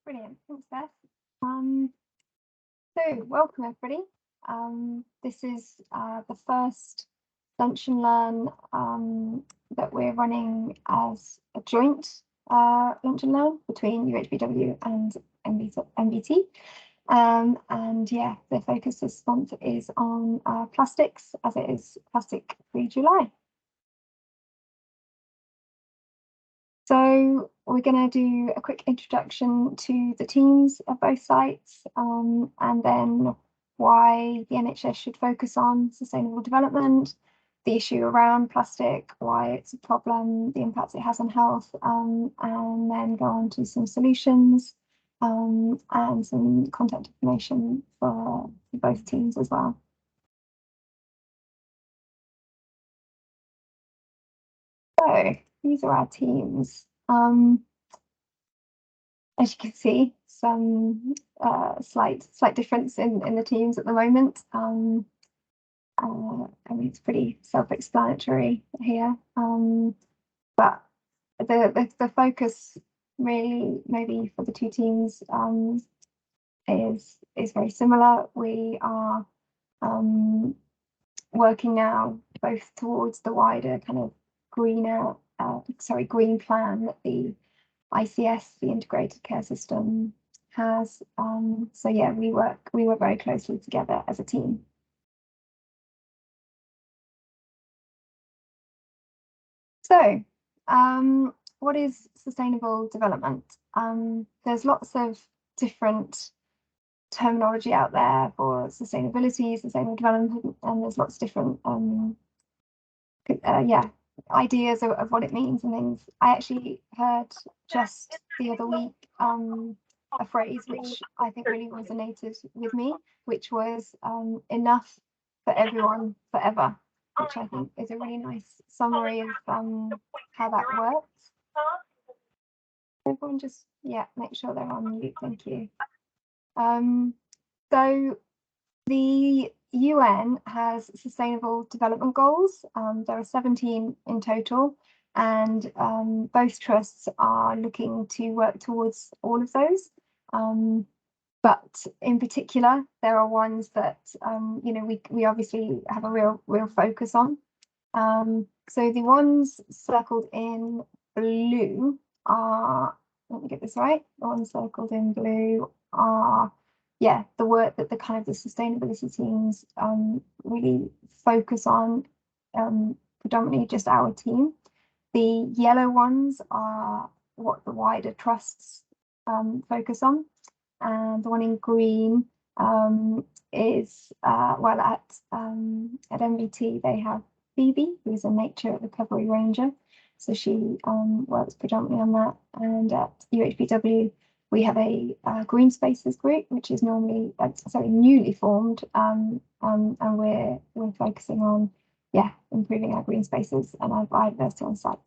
Brilliant, thanks, Beth. So welcome everybody. This is the first Lunch and Learn that we're running as a joint Lunch and Learn between UHBW and NBT. And yeah, the focus this month is on plastics, as it is Plastic Free July. So we're going to do a quick introduction to the teams of both sites, and then why the NHS should focus on sustainable development, the issue around plastic, why it's a problem, the impacts it has on health, and then go on to some solutions and some contact information for both teams as well. So these are our teams. As you can see, some slight difference in the teams at the moment. I mean, it's pretty self-explanatory here, but the focus really maybe for the two teams is very similar. We are working now both towards the wider kind of green plan that the ICS, the Integrated Care System, has. So yeah, we work very closely together as a team. So what is sustainable development? There's lots of different terminology out there for sustainability, sustainable development, and there's lots of different ideas of what it means and things. I actually heard just the other week a phrase which I think really resonated with me, which was enough for everyone forever, which I think is a really nice summary of how that works. Everyone just, make sure they're on mute, thank you. So the UN has Sustainable Development Goals. There are 17 in total, and both trusts are looking to work towards all of those. But in particular, there are ones that we obviously have a real focus on. So the ones circled in blue are, let me get this right, the ones circled in blue are the work that the kind of the sustainability teams really focus on, predominantly just our team. The yellow ones are what the wider trusts focus on, and the one in green is at NBT they have Phoebe, who's a nature recovery ranger, so she works predominantly on that, and at UHBW we have a green spaces group, which is newly formed, and we're focusing on improving our green spaces and our biodiversity on site.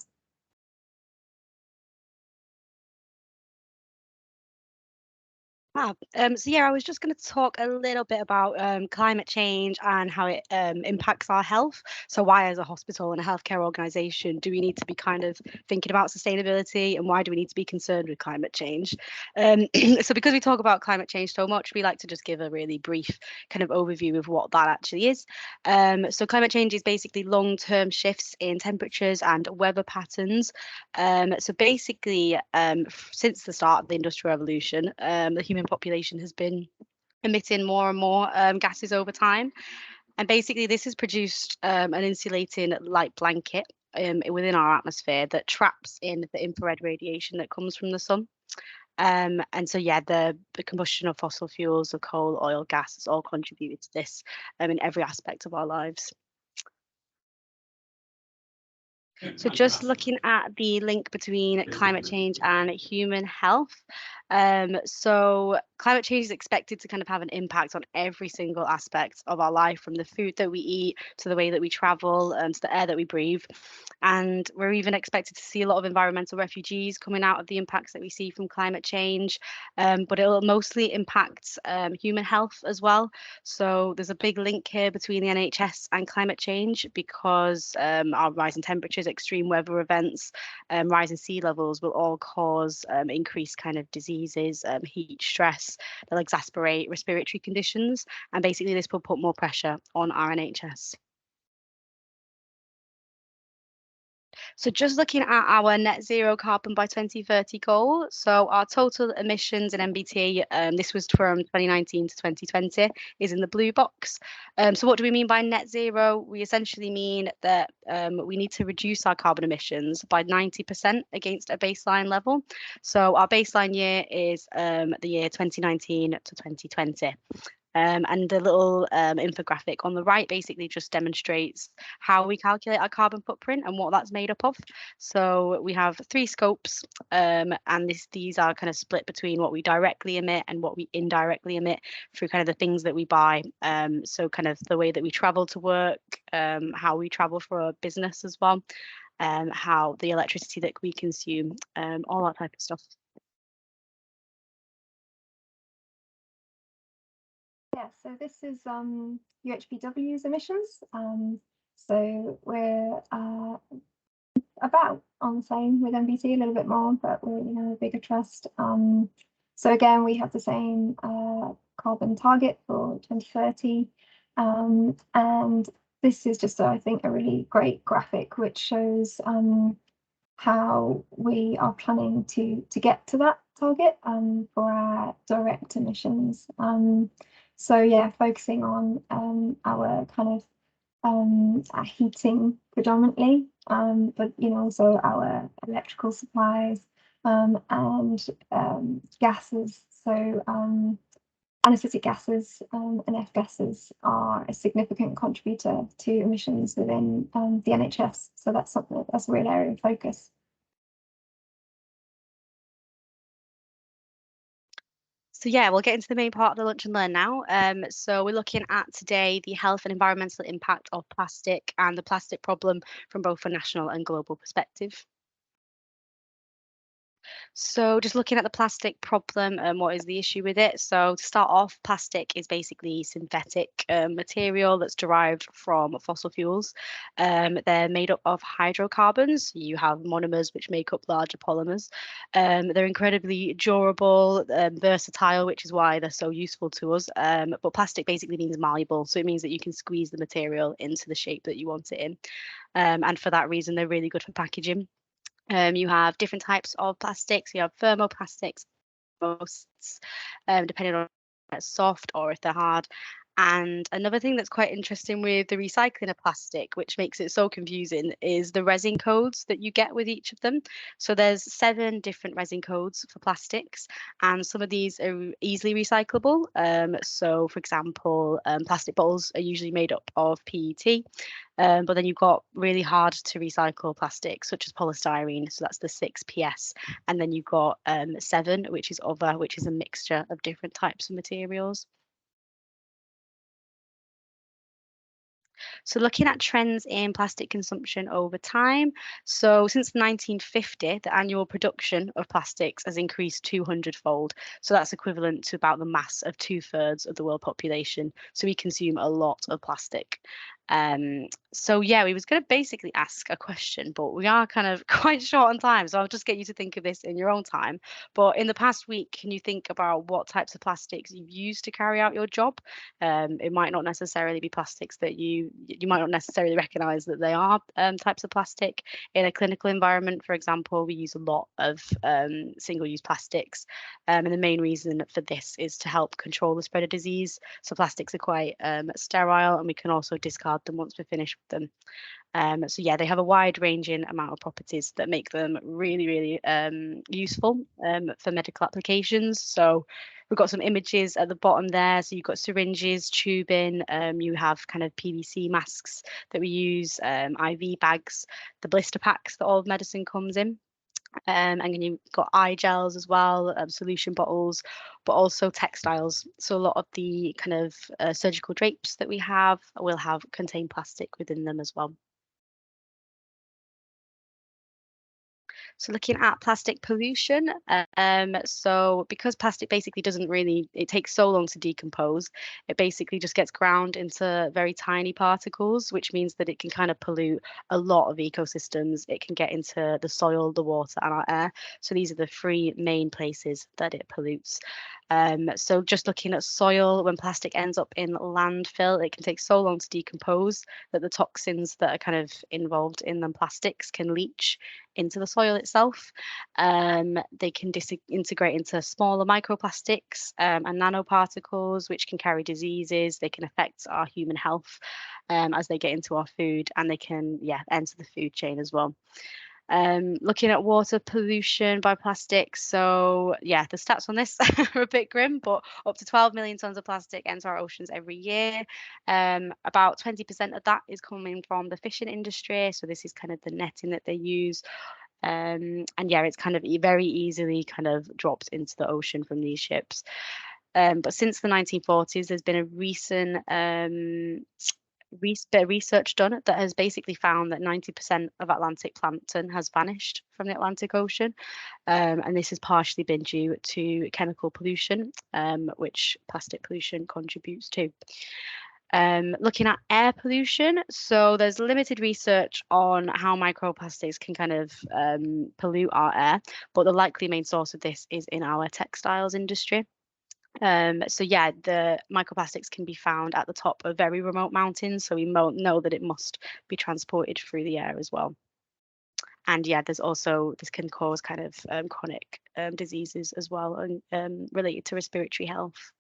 So yeah, I was just going to talk a little bit about climate change and how it impacts our health. So why, as a hospital and a healthcare organisation, do we need to be kind of thinking about sustainability, and why do we need to be concerned with climate change? So because we talk about climate change so much, we like to just give a really brief kind of overview of what that actually is. So climate change is basically long-term shifts in temperatures and weather patterns. So basically, since the start of the Industrial Revolution, the human population has been emitting more and more gases over time, and basically this has produced an insulating light blanket within our atmosphere that traps in the infrared radiation that comes from the sun. And so the combustion of fossil fuels, of coal, oil, gas, has all contributed to this in every aspect of our lives. So just looking at the link between climate change and human health. So climate change is expected to kind of have an impact on every single aspect of our life, from the food that we eat to the way that we travel and to the air that we breathe. And we're even expected to see a lot of environmental refugees coming out of the impacts that we see from climate change. But it'll mostly impact human health as well. So there's a big link here between the NHS and climate change, because our rising temperatures, extreme weather events, rising sea levels will all cause increased kind of disease diseases, heat stress, they'll exacerbate respiratory conditions, and basically this will put more pressure on our NHS. So just looking at our net zero carbon by 2030 goal, so our total emissions in NBT, this was from 2019 to 2020, is in the blue box. So what do we mean by net zero? We essentially mean that we need to reduce our carbon emissions by 90% against a baseline level. So our baseline year is the year 2019 to 2020. And the little infographic on the right basically just demonstrates how we calculate our carbon footprint and what that's made up of. So we have 3 scopes, and these are kind of split between what we directly emit and what we indirectly emit through kind of the things that we buy. So kind of the way that we travel to work, how we travel for our business as well, how the electricity that we consume, all that type of stuff. Yeah, so this is UHBW's emissions. So we're about on the same with NBT, a little bit more, but we're a bigger trust. So again, we have the same carbon target for 2030, and this is just, I think, a really great graphic which shows how we are planning to get to that target for our direct emissions. So yeah, focusing on our kind of our heating predominantly, but also our electrical supplies and gases. So anesthetic gases and F gases are a significant contributor to emissions within the NHS. So that's something that's a real area of focus. So yeah, we'll get into the main part of the lunch and learn now. So we're looking at today the health and environmental impact of plastic and the plastic problem from both a national and global perspective. So just looking at the plastic problem and what is the issue with it. So to start off, plastic is basically synthetic material that's derived from fossil fuels. They're made up of hydrocarbons. You have monomers which make up larger polymers. They're incredibly durable, versatile, which is why they're so useful to us. But plastic basically means malleable. So it means that you can squeeze the material into the shape that you want it in. And for that reason, they're really good for packaging. You have different types of plastics. You have thermoplastics, depending on if they're soft or if they're hard. And another thing that's quite interesting with the recycling of plastic, which makes it so confusing, is the resin codes that you get with each of them. So there's 7 different resin codes for plastics, and some of these are easily recyclable. So for example, plastic bottles are usually made up of PET. But then you've got really hard to recycle plastics, such as polystyrene. So that's the 6PS. And then you've got 7, which is other, which is a mixture of different types of materials. So looking at trends in plastic consumption over time. So since 1950, the annual production of plastics has increased 200-fold. So that's equivalent to about the mass of 2/3 of the world population. So we consume a lot of plastic. So yeah, we was going to basically ask a question, but we are kind of quite short on time. So I'll just get you to think of this in your own time. But in the past week, can you think about what types of plastics you've used to carry out your job? It might not necessarily be plastics that you might not necessarily recognize that they are types of plastic. In a clinical environment, for example, we use a lot of single-use plastics. And the main reason for this is to help control the spread of disease. So plastics are quite sterile, and we can also discard them once we're finished with them. So yeah, they have a wide-ranging amount of properties that make them really, really useful for medical applications. So we've got some images at the bottom there. So you've got syringes, tubing, you have kind of PVC masks that we use, IV bags, the blister packs that all of medicine comes in. And then you've got eye gels as well, solution bottles, but also textiles. So a lot of the kind of surgical drapes that we have will have contain plastic within them as well. So looking at plastic pollution, so because plastic basically doesn't really, it takes so long to decompose, it basically just gets ground into very tiny particles, which means that it can kind of pollute a lot of ecosystems. It can get into the soil, the water, and our air. So these are the three main places that it pollutes. So just looking at soil, when plastic ends up in landfill, it can take so long to decompose that the toxins that are kind of involved in them plastics can leach into the soil itself. They can disintegrate into smaller microplastics and nanoparticles, which can carry diseases. They can affect our human health as they get into our food, and they can, enter the food chain as well. Looking at water pollution by plastics. So the stats on this are a bit grim, but up to 12 million tons of plastic enter our oceans every year. About 20% of that is coming from the fishing industry. So this is kind of the netting that they use. And it's kind of very easily kind of dropped into the ocean from these ships. But since the 1940s, there's been a recent bit of research done that has basically found that 90% of Atlantic plankton has vanished from the Atlantic Ocean. And this has partially been due to chemical pollution, which plastic pollution contributes to. Looking at air pollution, so there's limited research on how microplastics can kind of pollute our air, but the likely main source of this is in our textiles industry. The microplastics can be found at the top of very remote mountains, so we know that it must be transported through the air as well. And there's also, this can cause kind of chronic diseases as well, and related to respiratory health.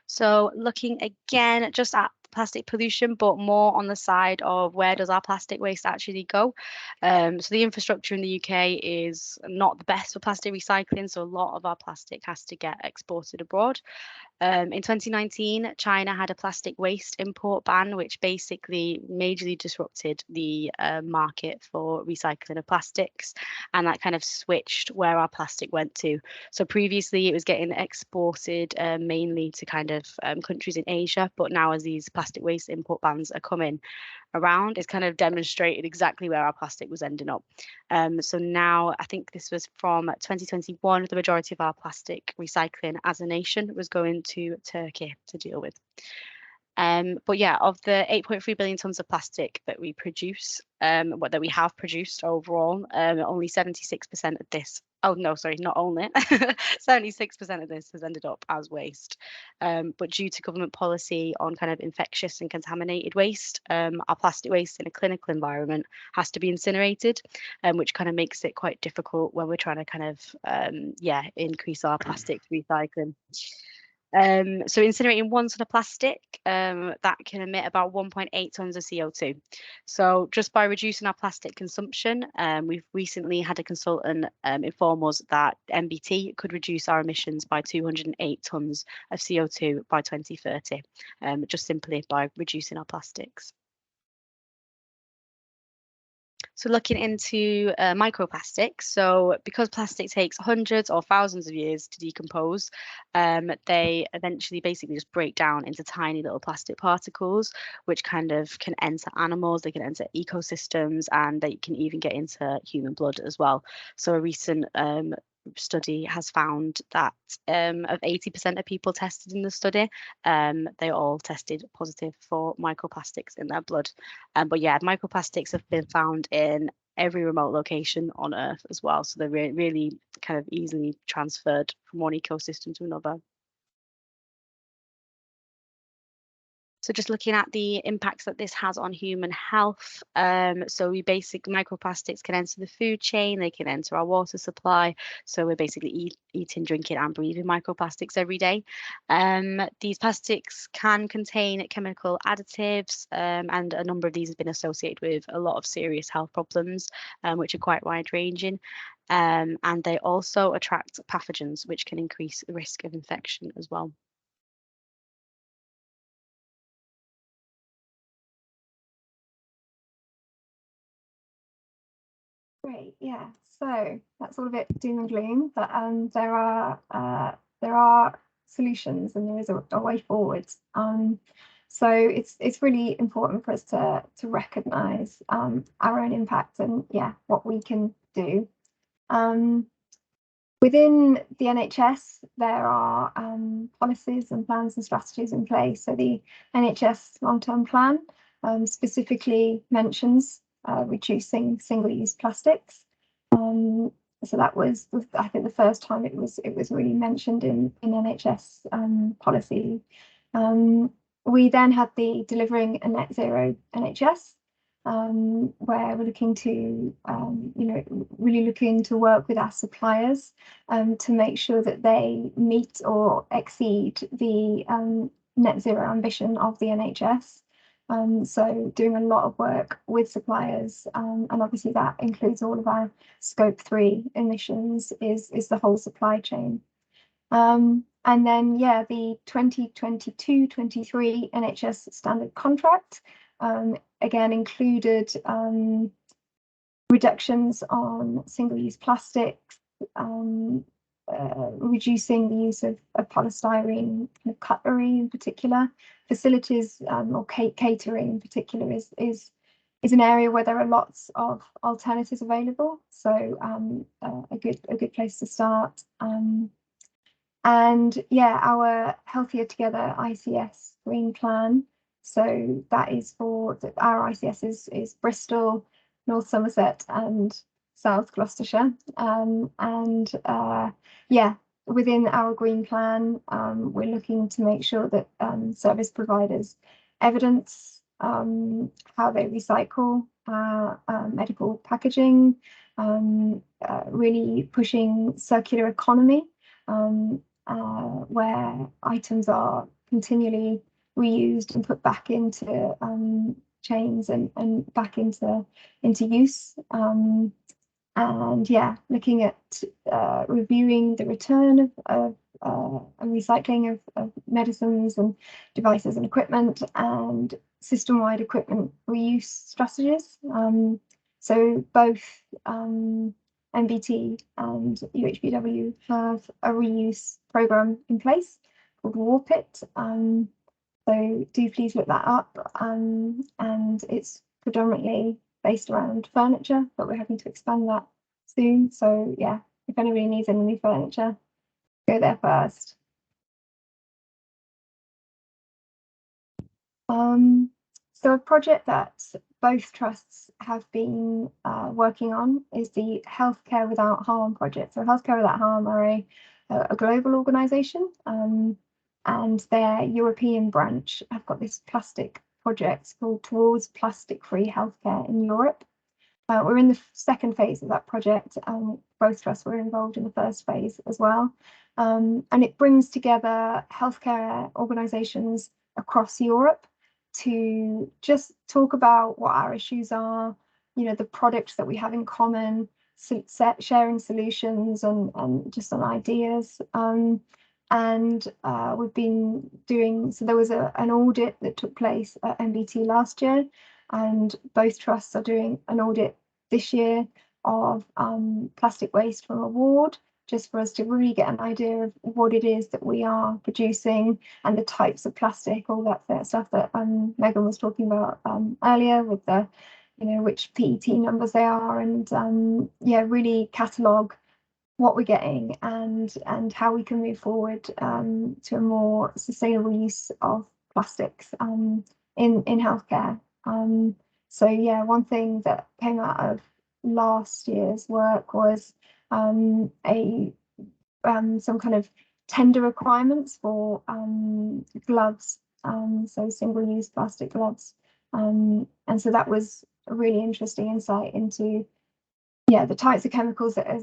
So looking again just at plastic pollution, but more on the side of where does our plastic waste actually go. So the infrastructure in the UK is not the best for plastic recycling, so a lot of our plastic has to get exported abroad. In 2019, China had a plastic waste import ban, which basically majorly disrupted the market for recycling of plastics, and that kind of switched where our plastic went to. So previously, it was getting exported mainly to kind of countries in Asia, but now as these plastic waste import bans are coming around, it's kind of demonstrated exactly where our plastic was ending up. So now, I think this was from 2021, the majority of our plastic recycling as a nation was going to Turkey to deal with. But of the 8.3 billion tons of plastic that we produce, that we have produced overall, only 76% of this, oh no, sorry, not only, 76% of this has ended up as waste. But due to government policy on kind of infectious and contaminated waste, our plastic waste in a clinical environment has to be incinerated, which kind of makes it quite difficult when we're trying to kind of, increase our plastic recycling. So incinerating 1 ton of plastic, that can emit about 1.8 tons of CO2. So just by reducing our plastic consumption, we've recently had a consultant inform us that NBT could reduce our emissions by 208 tons of CO2 by 2030, just simply by reducing our plastics. So looking into microplastics, so because plastic takes hundreds or thousands of years to decompose, they eventually basically just break down into tiny little plastic particles, which kind of can enter animals, they can enter ecosystems, and they can even get into human blood as well. So a recent study has found that of 80% of people tested in the study, they all tested positive for microplastics in their blood. But microplastics have been found in every remote location on Earth as well. So they're really kind of easily transferred from one ecosystem to another. So just looking at the impacts that this has on human health. So basic microplastics can enter the food chain, they can enter our water supply. So we're basically eating, drinking and breathing microplastics every day. These plastics can contain chemical additives, and a number of these have been associated with a lot of serious health problems, which are quite wide ranging. And they also attract pathogens, which can increase the risk of infection as well. Great, yeah. So that's all a bit doom and gloom, but there are solutions and there is a way forward. So it's really important for us to recognise our own impact and what we can do. Within the NHS, there are policies and plans and strategies in place. So the NHS long-term plan specifically mentions reducing single-use plastics. So that was, I think, the first time it was really mentioned in NHS policy. We then had the Delivering a Net Zero NHS, where we're looking to, really looking to work with our suppliers to make sure that they meet or exceed the net zero ambition of the NHS. So doing a lot of work with suppliers, and obviously that includes all of our scope 3 emissions, is the whole supply chain. And then, the 2022-23 NHS standard contract again included reductions on single-use plastics, reducing the use of polystyrene kind of cutlery in particular. Facilities or catering in particular is an area where there are lots of alternatives available. So a good place to start. And our Healthier Together ICS Green Plan. So that is for our ICS is Bristol, North Somerset, and South Gloucestershire. Within our Green Plan, we're looking to make sure that service providers evidence how they recycle medical packaging, really pushing circular economy. Where items are continually reused and put back into chains and back into use. And looking at reviewing the return of and recycling of medicines and devices and equipment, and system-wide equipment reuse strategies. So both NBT and UHBW have a reuse program in place called Warpit. So do please look that up. And it's predominantly based around furniture, but we're hoping to expand that soon. So if anybody needs any new furniture, go there first. So a project that both trusts have been working on is the Healthcare Without Harm project. So Healthcare Without Harm are a global organisation, and their European branch have got this plastic project called Towards Plastic-Free Healthcare in Europe. We're in the second phase of that project. Both trusts were involved in the first phase as well. And it brings together healthcare organisations across Europe to just talk about what our issues are, the products that we have in common, sharing solutions and just on ideas. And we've been doing, so there was an audit that took place at NBT last year, and both trusts are doing an audit this year of plastic waste from a ward, just for us to really get an idea of what it is that we are producing and the types of plastic, all that stuff that Megan was talking about earlier, with the, which PET numbers they are, and really catalogue what we're getting and how we can move forward to a more sustainable use of plastics in healthcare. So one thing that came out of last year's work was some kind of tender requirements for gloves, so single-use plastic gloves, and so that was a really interesting insight into the types of chemicals that are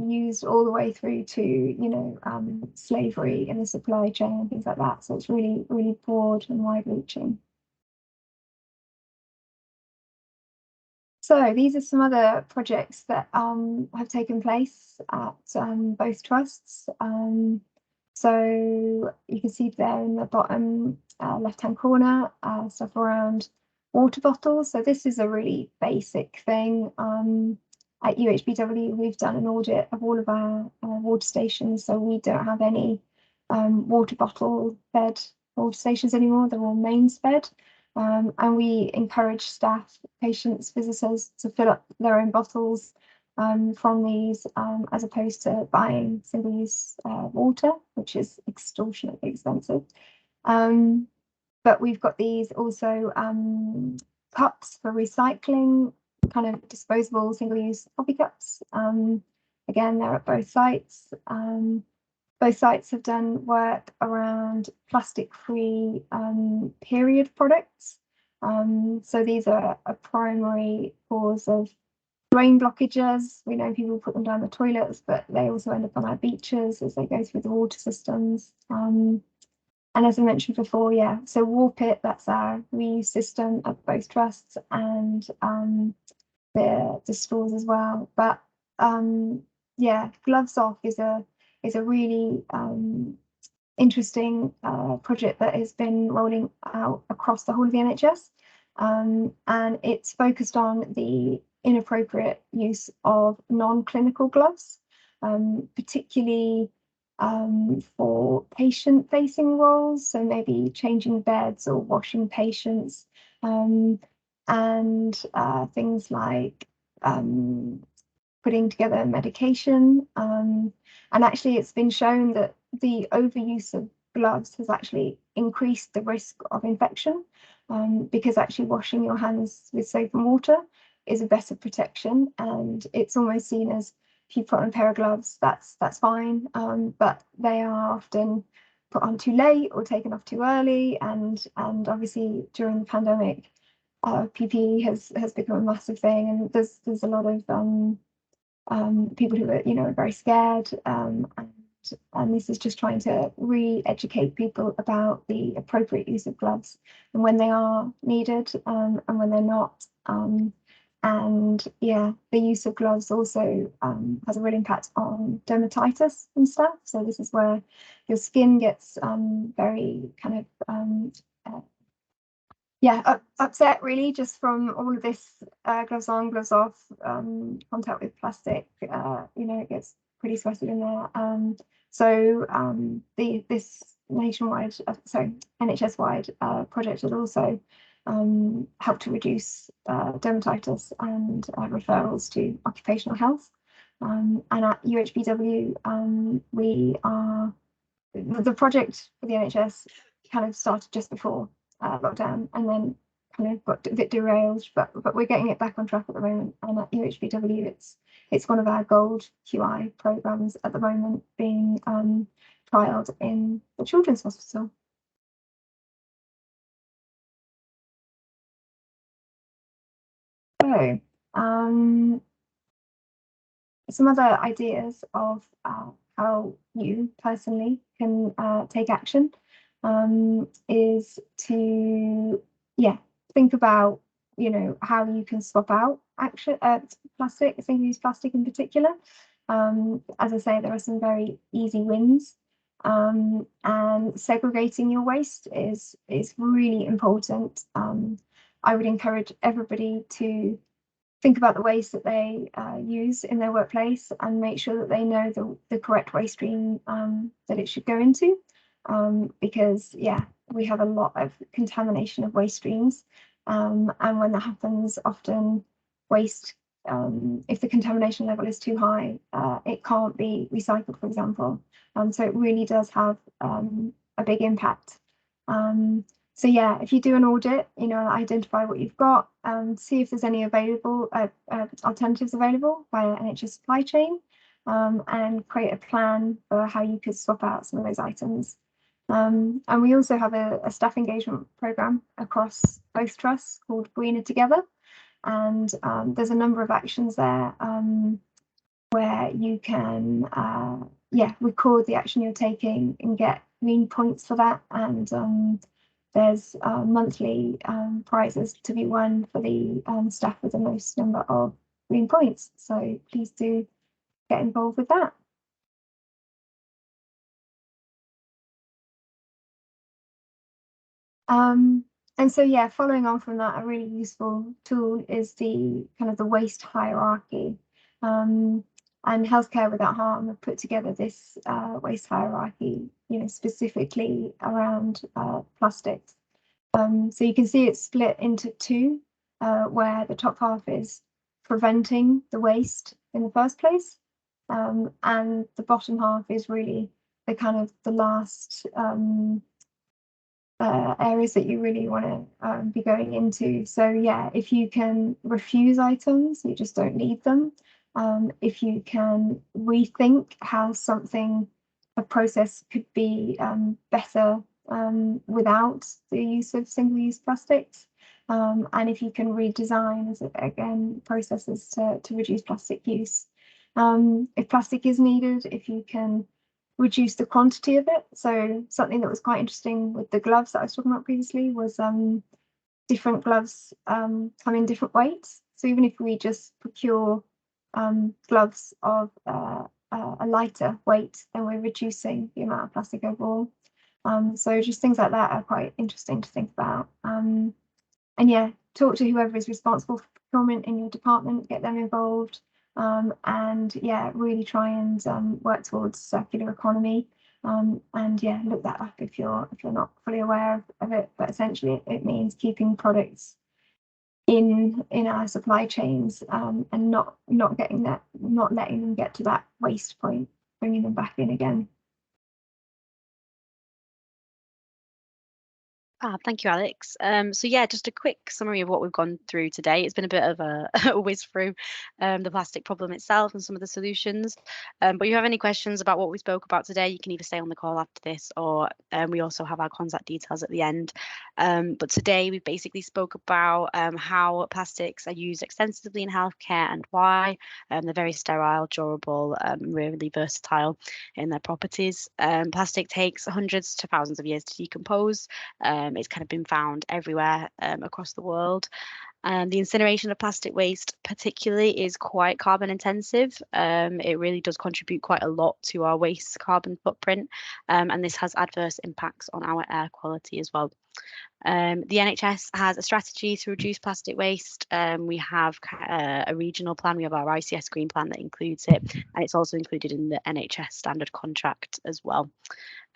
used all the way through to slavery in the supply chain and things like that. So it's really, really broad and wide-reaching. So these are some other projects that have taken place at both trusts. So you can see there in the bottom left-hand corner stuff around water bottles. So this is a really basic thing. At UHBW, we've done an audit of all of our water stations, so we don't have any water bottle fed water stations anymore. They're all mains fed. And we encourage staff, patients, visitors to fill up their own bottles from these, as opposed to buying single-use water, which is extortionately expensive. But we've got these also cups for recycling, kind of disposable single-use coffee cups. Again, they're at both sites. Both sites have done work around plastic-free period products. So these are a primary cause of drain blockages. We know people put them down the toilets, but they also end up on our beaches as they go through the water systems. And as I mentioned before, yeah, so Warp It, that's our reuse system at both trusts and the stores as well. But yeah, Gloves Off is a really interesting project that has been rolling out across the whole of the NHS. And it's focused on the inappropriate use of non-clinical gloves, particularly for patient-facing roles, so maybe changing beds or washing patients, and things like putting together medication. And actually, it's been shown that the overuse of gloves has actually increased the risk of infection, because actually washing your hands with soap and water is a better protection, and it's almost seen as if you put on a pair of gloves, that's fine, but they are often put on too late or taken off too early, and obviously during the pandemic, PPE has become a massive thing, and there's a lot of people who are very scared, and this is just trying to re-educate people about the appropriate use of gloves and when they are needed, and when they're not. And yeah, the use of gloves also has a real impact on dermatitis and stuff. So this is where your skin gets very kind of upset really, just from all of this gloves on, gloves off, contact with plastic. It gets pretty sweaty in there. So this nationwide, NHS-wide project has also helped to reduce dermatitis and referrals to occupational health. And at UHBW, we are the project for the NHS kind of started just before lockdown, and then kind of got a bit derailed, but we're getting it back on track at the moment. And at UHBW, it's one of our gold QI programs at the moment, being trialed in the Children's Hospital. So some other ideas of how you personally can take action is to think about how you can swap out plastic, single-use plastic in particular. As I say, there are some very easy wins, and segregating your waste is really important. I would encourage everybody to think about the waste that they use in their workplace and make sure that they know the correct waste stream that it should go into, because we have a lot of contamination of waste streams, and when that happens, often waste, if the contamination level is too high, it can't be recycled, for example. So it really does have a big impact. So if you do an audit, identify what you've got, see if there's any available alternatives available via NHS supply chain, and create a plan for how you could swap out some of those items. And we also have a staff engagement programme across both trusts called Greener Together, and there's a number of actions there where you can record the action you're taking and get green points for that, and there's monthly prizes to be won for the staff with the most number of green points. So please do get involved with that. And so following on from that, a really useful tool is the kind of the waste hierarchy. And And Healthcare Without Harm have put together this waste hierarchy, specifically around plastics. So you can see it's split into two, where the top half is preventing the waste in the first place, and the bottom half is really the kind of the last areas that you really want to be going into. So yeah, if you can refuse items, you just don't need them. If you can rethink how a process could be better without the use of single-use plastics, and if you can redesign, again, processes to reduce plastic use. If plastic is needed, if you can reduce the quantity of it. So something that was quite interesting with the gloves that I was talking about previously was different gloves come in different weights. So even if we just procure gloves of a lighter weight, then we're reducing the amount of plastic overall. So just things like that are quite interesting to think about. And yeah, talk to whoever is responsible for procurement in your department, get them involved. And yeah, really try and work towards circular economy. And yeah, look that up if you're not fully aware of it. But essentially, it means keeping products in our supply chains, and not letting them get to that waste point, bringing them back in again. Thank you, Alex. So yeah, just a quick summary of what we've gone through today. It's been a bit of a, a whiz through the plastic problem itself and some of the solutions. But if you have any questions about what we spoke about today, you can either stay on the call after this, or we also have our contact details at the end. But today we basically spoke about how plastics are used extensively in healthcare and why. They're very sterile, durable, really versatile in their properties. Plastic takes hundreds to thousands of years to decompose. It's kind of been found everywhere across the world. The incineration of plastic waste particularly is quite carbon intensive. It really does contribute quite a lot to our waste carbon footprint, and this has adverse impacts on our air quality as well. The NHS has a strategy to reduce plastic waste. We have a regional plan. We have our ICS Green Plan that includes it, and it's also included in the NHS standard contract as well.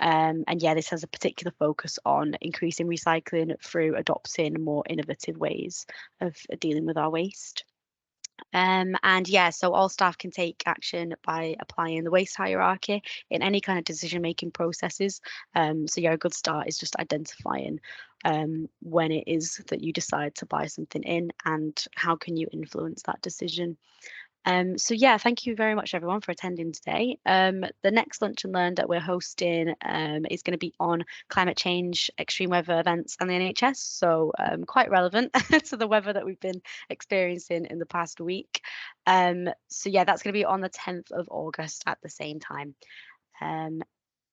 And yeah, this has a particular focus on increasing recycling through adopting more innovative ways of dealing with our waste. And yeah, so all staff can take action by applying the waste hierarchy in any kind of decision-making processes. So yeah, a good start is just identifying when it is that you decide to buy something in and how can you influence that decision. So yeah, thank you very much everyone for attending today. The next Lunch and Learn that we're hosting is going to be on climate change, extreme weather events and the NHS. So quite relevant to the weather that we've been experiencing in the past week. So yeah, that's going to be on the 10th of August at the same time.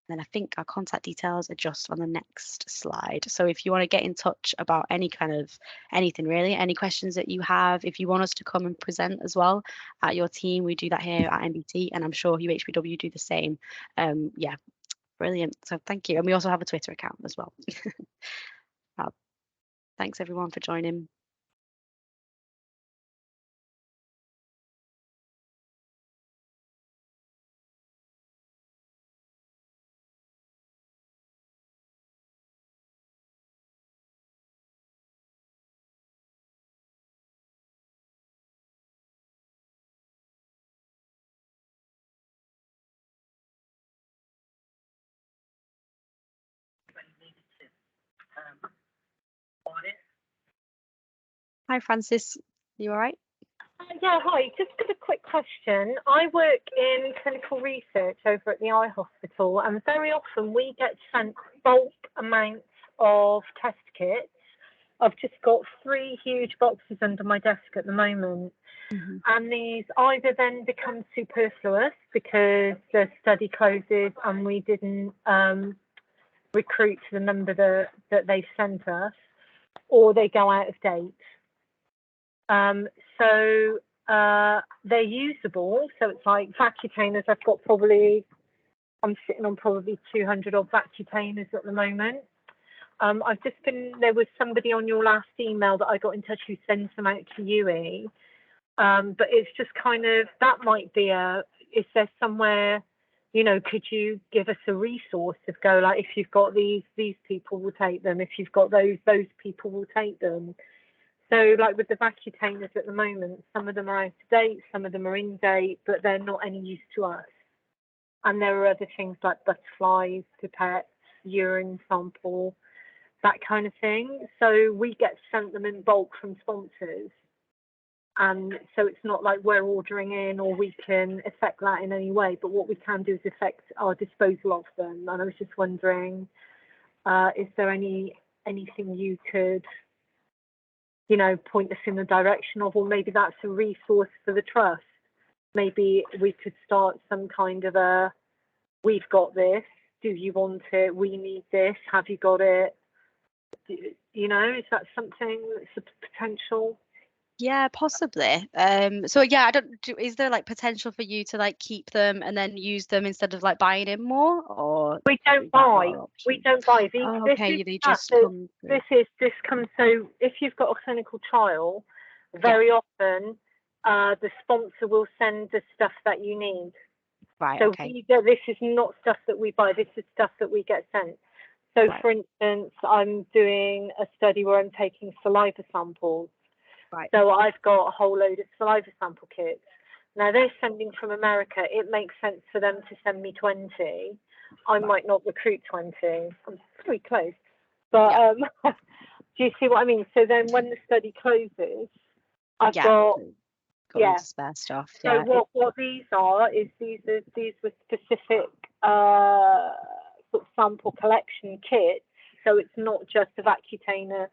Then I think our contact details are just on the next slide. So if you want to get in touch about anything really, any questions that you have, if you want us to come and present as well at your team, we do that here at NBT, and I'm sure UHBW do the same. Yeah, brilliant. So thank you. And we also have a Twitter account as well. Thanks everyone for joining. Hi Francis, you all right? Yeah, hi. Just a quick question. I work in clinical research over at the eye hospital, and very often we get sent bulk amounts of test kits. I've just got 3 huge boxes under my desk at the moment. Mm-hmm. And these either then become superfluous because the study closes and we didn't recruit to the number that they sent us, or they go out of date. So they're usable. So it's like vacutainers. I'm sitting on probably 200 odd vacutainers at the moment. There was somebody on your last email that I got in touch who sends them out to UE. But it's just kind of, that might be is there somewhere, you know, could you give us a resource of go, like, if you've got these people will take them, if you've got those people will take them. So like with the vacutainers at the moment, some of them are out of date, some of them are in date, but they're not any use to us. And there are other things like butterflies, pipettes, urine sample, that kind of thing. So we get sent them in bulk from sponsors. And so it's not like we're ordering in or we can affect that in any way, but what we can do is affect our disposal of them. And I was just wondering, is there anything you could, you know, point us in the direction of, or maybe that's a resource for the trust. Maybe we could start some kind of a, we've got this, do you want it, we need this, have you got it? You know, is that something that's a potential? Yeah, possibly. So yeah, I don't do, is there like potential for you to like keep them and then use them instead of like buying in more, or We is don't that not buy. an We option? don't buy these. Oh, This okay, is they stuff just that come through. this comes. So if you've got a clinical trial, Yeah, very often the sponsor will send the stuff that you need. right, So okay. this is not stuff that we buy. This is stuff that we get sent. So Right, for instance, I'm doing a study where I'm taking saliva samples. right. So I've got a whole load of saliva sample kits. Now they're sending from America. It makes sense for them to send me 20. I Right. might not recruit 20. I'm pretty close. But Yeah. do you see what I mean? So then when the study closes, I've Yeah, got, so got yeah. loads of spare stuff. So Yeah. what these are is these were specific sort of sample collection kits. So it's not just a vacutainer.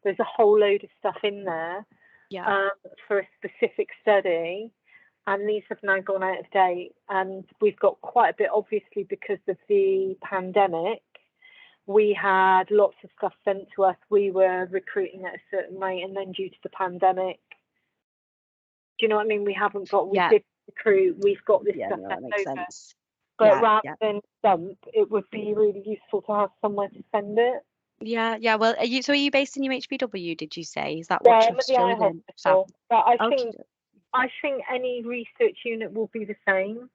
There's a whole load of stuff in there Yeah. for a specific study. And these have now gone out of date. And we've got quite a bit, obviously, because of the pandemic. We had lots of stuff sent to us. We were recruiting at a certain rate, and then due to the pandemic, do you know what I mean? We haven't got, we Yeah. did recruit, we've got this Yeah, stuff no, left that makes over. sense. But Yeah, rather yeah. than dump, it would be really useful to have somewhere to send it. Yeah, yeah. Well, are you based in UHBW, did you say? Is that Yeah, what I'm at trust the you're eye within? South. hospital, but Okay. I think any research unit will be the same.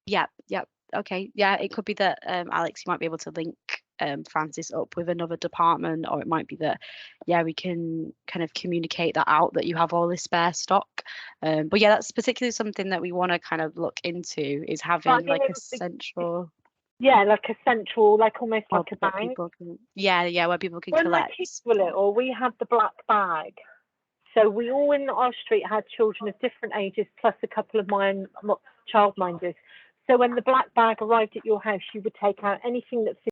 Yeah, yeah. Okay. Yeah, it could be that Alex, you might be able to link Francis up with another department, or it might be that, yeah, we can kind of communicate that out that you have all this spare stock. But yeah, that's particularly something that we want to kind of look into, is But I having mean, like it a would be, central yeah, like a central, like almost hub like a that bank. people can, yeah, where people can When my kids collect. were little, we had the black bag. So we all in our street had children of different ages, plus a couple of mine childminders. So when the black bag arrived at your house, you would take out anything that